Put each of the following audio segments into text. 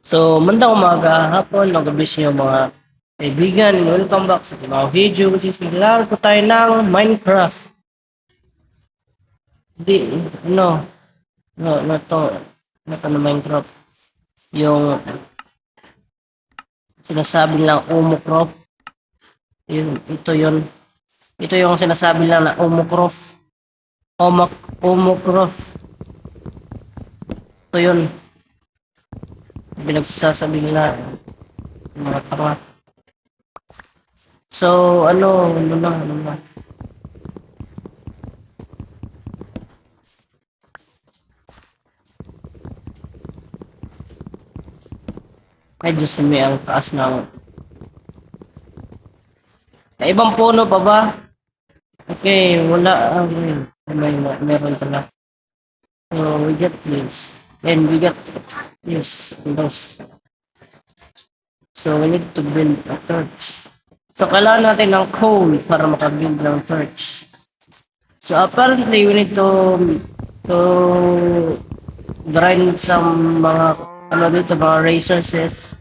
So, mandang umaga, hapon, gabi sa inyo mga kaibigan. Welcome back sa mga video which is maglalaro po tayo ng Minecraft. Hindi, ano, no, na to na Minecraft. Yung sinasabi lang Omocroft. Ito yun. Ito yung sinasabi lang na Omocroft. Omocroft. Ito yun. Pinagsasabi nila mga tanga. So, ano na. Ay, Diyos me, ang taas ng... May ibang puno pa ba? Okay, wala. Meron pala. So, we get this. And we get this. Those. So, we need to build a torch. So, kailangan natin ng coal para makabuild ng torch. So, apparently, we need to grind some mga, mga resources.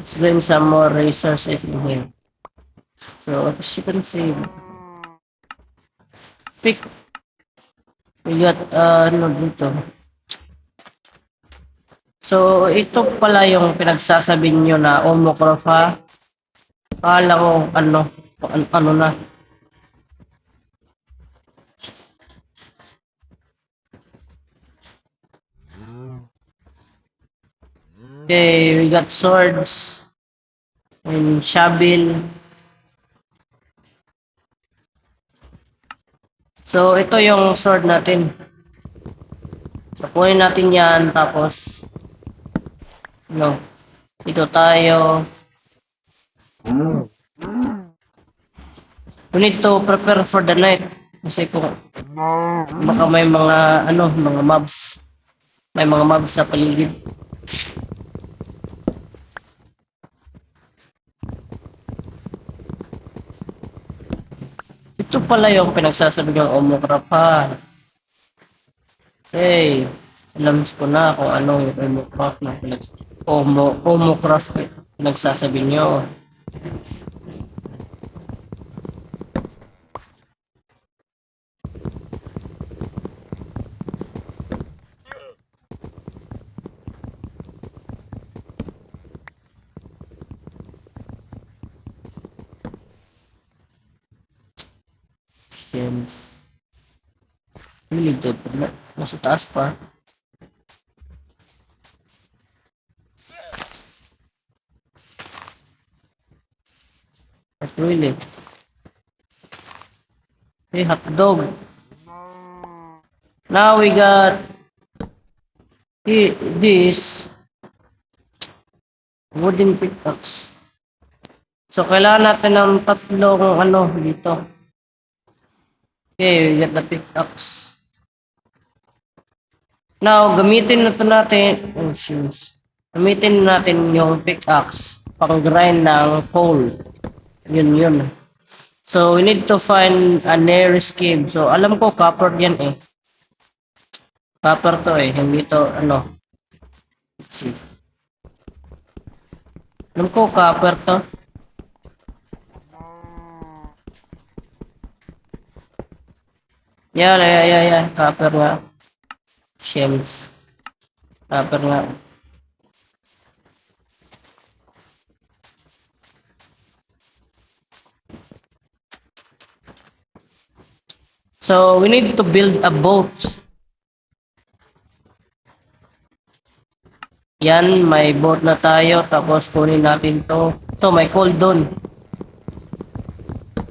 Let's bring some more resources in here. So, as you can see, we got, dito. So, ito pala yung pinagsasabi nyo na Omocroft ha. Akala ko, ano na. Okay, we got swords and shovel. So, ito yung sword natin. So, kunin natin yan, tapos, dito tayo. We need to prepare for the night. Kasi kung baka may mga, mga mobs. May mga mobs sa paligid. Ito pala yung pinagsasabi ng Omocroft ha. Hey, alam ko na kung ano yung Omocroft na Omocroft pinagsasabi nyo. Yes. Really good. Nasa taas pa. But really. Hey, hotdog. Now we got this wooden pickaxe. So, kailangan natin ng tatlong dito. Okay, we got the pickaxe. Now, gamitin na ito natin. Oh, shoes. Gamitin natin yung pickaxe pang grind ng coal. Yun. So, we need to find a nearest cave. So, alam ko, copper yan eh. Copper to eh. Hindi to, Let's see. Alam ko, copper to. Yeah. Copper nga. Shells. Copper nga. So, we need to build a boat. Yan, may boat na tayo. Tapos, kunin natin to. So, may coal dun.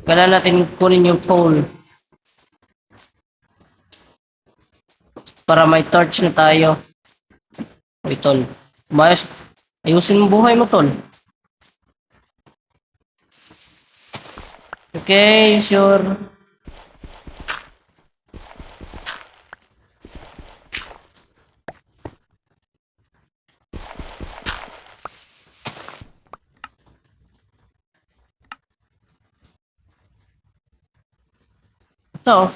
Kailangan natin kunin yung coal. Para may torch na tayo. Uy, tol. Ayusin mo buhay mo, tol. Okay, sure. Ito.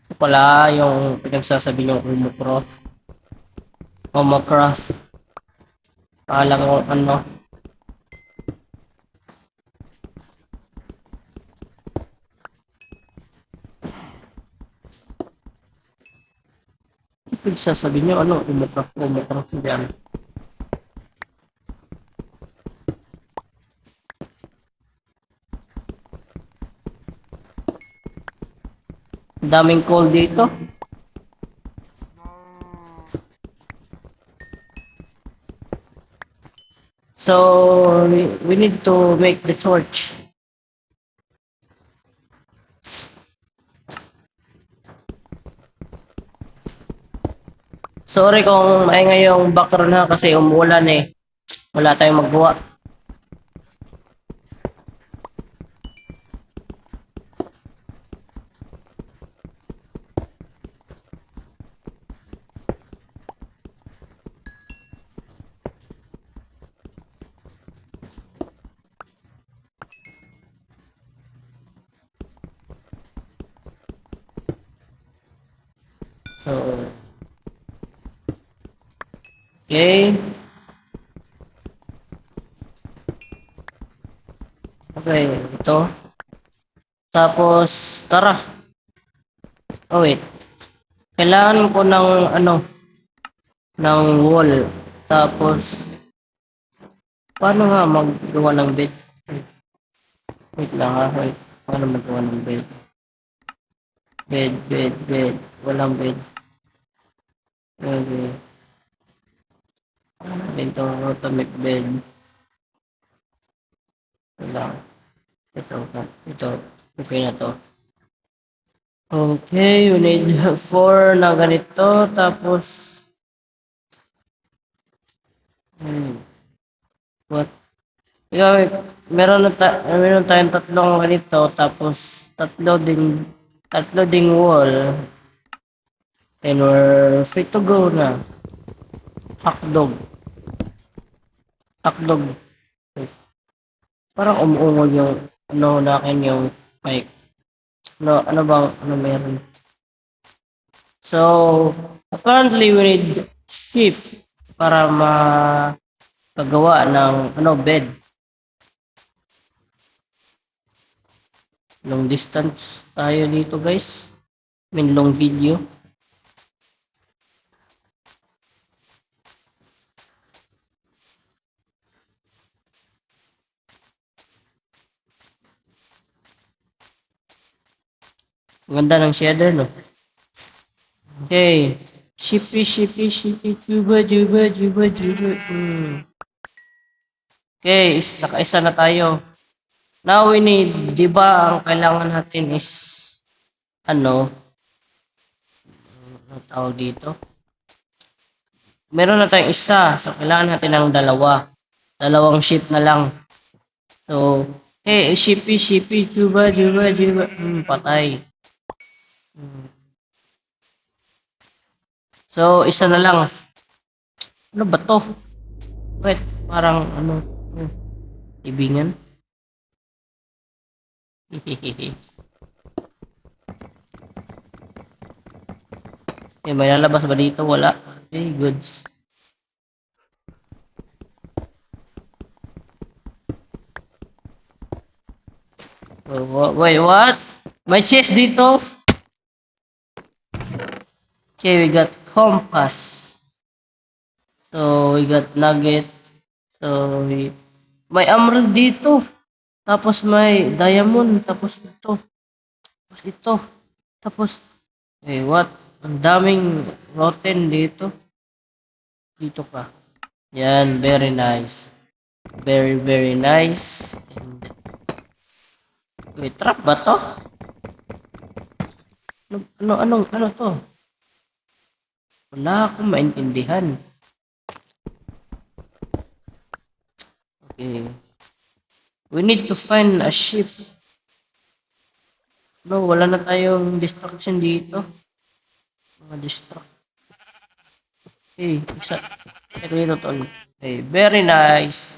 Ito pala yung pinagsasabi yung Omocroft. Omocroft. Kala ko ano. Pinagsasabi nyo ano? Omocroft. Omocroft yan. Daming coal dito. So we need to make the torch. Sorry kung maingay yung background ha kasi umuulan eh. Wala tayong magawa. So okay. Okay, ito. Tapos tara. Oh wait. Kailangan ko ng ano ng wall. Tapos paano nga maggawa ng bed? Wait lang ha. Wait. Paano maggawa ng bed? Bed. Walang bed. Okay. Ito, automate bed. Wala. Ito. Okay na to. Okay, you need 4 na ganito. Tapos, what? Ikaw, meron tayong tatlong ganito. Tapos, tatlo ding wall. And we're free to go na. Hotdog. Parang umuungol yung ano na akin yung mic. Ano meron? So, apparently we need shift para makagawa ng bed. Long distance tayo dito guys. I mean long video. Ganda ng shader, no? Okay. Shippy. Juba. Okay, nakaisa na tayo. Now we need, di ba, ang kailangan natin is, ano tawag dito? Meron na tayong isa, so kailangan natin ng dalawa. Dalawang ship na lang. So, shippy. Juba. Patay. So, isa na lang. Ano ba to? Wait, parang ibingan. May lalabas ba dito? Wala. Okay, goods. Wait, what? May chest dito. Okay, we got compass. So, we got nugget. So, may emerald dito. Tapos may diamond. Tapos ito. Tapos, what? Ang daming rotten dito. Dito ka. Yan, very nice. Very nice. Wait, trap ba to? Ano to? Wala akong maintindihan. Okay. We need to find a ship. No, wala na tayong distraction dito. Mga distract. isa. Ito dito, tol. Very nice.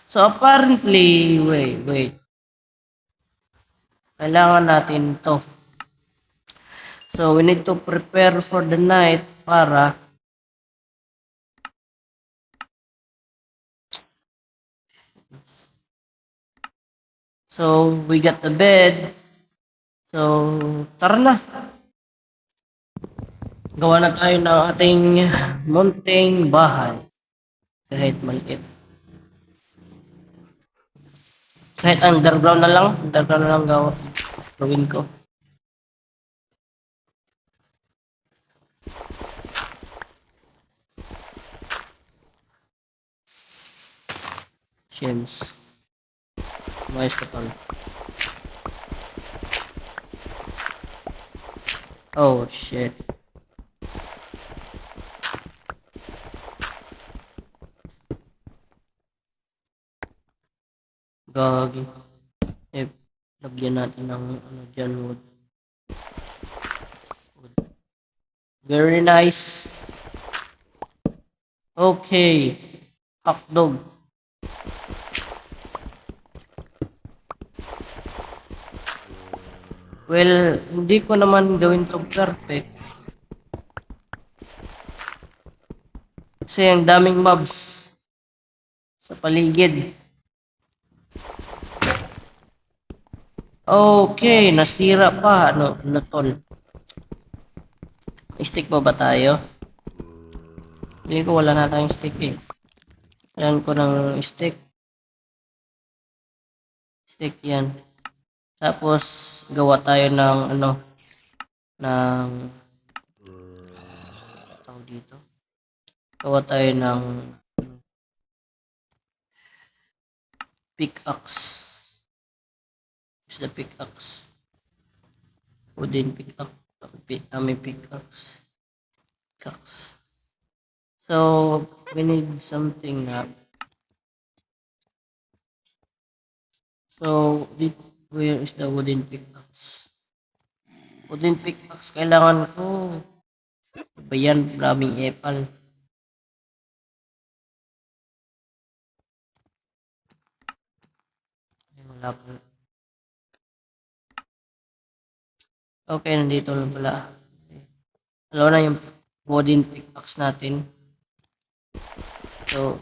So, apparently, wait. Kailangan natin to. So, we need to prepare for the night para so, we got the bed. So, tara na. Gawa na tayo ng ating munting bahay. Kahit maliit. Kahit underground na lang. Underground na lang gawin ko. Shims. Umayos ka tol. Oh, shit. Gagi. Lagyan natin ng dyan wood. Very nice. Okay. Hotdog. Well, hindi ko naman gawin to perfect. Kasi ang daming mobs sa paligid. Okay, nasira pa. Ano tol? Stick pa ba tayo? Hindi ko wala na tayong stick eh. Kailan ko ng stick. Stick yan. Tapos, gawa tayo ng ng tawag dito. Gawa tayo ng pickaxe. Use the pickaxe. Wooden pickaxe. May pickaxe. So, we need something na. So, where is the wooden pickaxe? Wooden pickaxe, kailangan ko. Ba yan? Maraming epal. Wala pa. Okay, nandito lang pala. Alam na yung wooden pickaxe natin. So,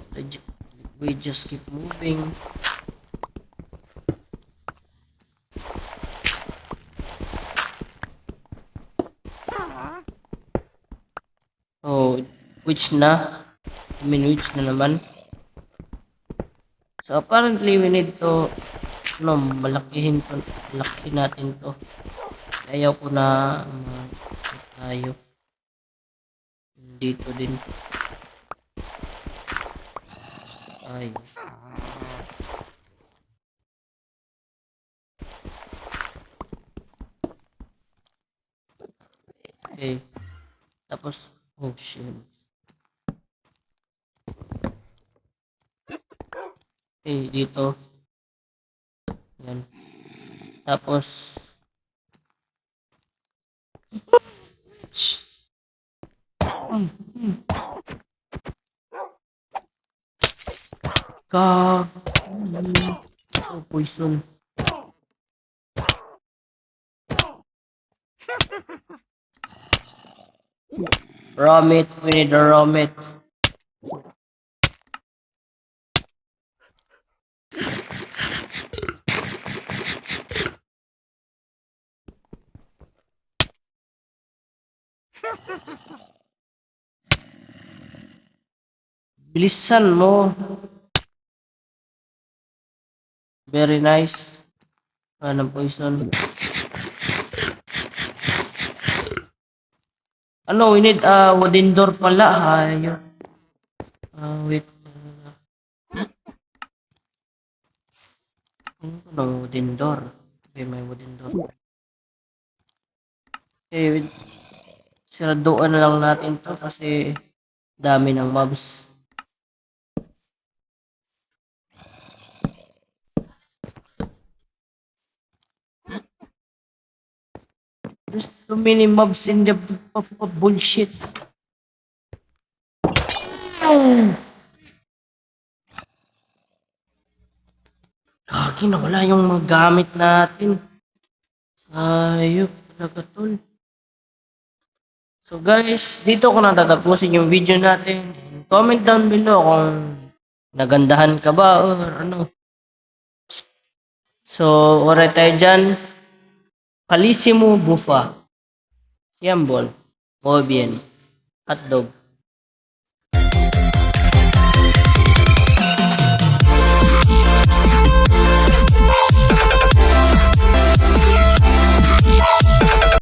we just keep moving. Oh, which na? I mean, which na naman? So, apparently, we need to, malakihin natin to. Ayaw ko na, tayo. Dito din. Ay. Okay. Tapos, oh shit. Okay, dito. Yan. Tapos, Gag. Oh, poison. Raw meat. We need a raw meat. Bilisan mo. Very nice. Ng poison. Ano, we need wooden door pala. Ayun. Wait. Ano, wooden door. Okay, may wooden door. Okay, siraduan na lang natin to kasi dami ng mobs. There's so many mobs in the bullshit. Kaki na wala yung mga gamit natin. Ayop talaga tol. So guys, dito ko natatapusin yung video natin. Comment down below kung nagandahan ka ba or ano. So, oray tayo dyan. Kalissimo Bufa. Siyambol. O bien. Hotdog.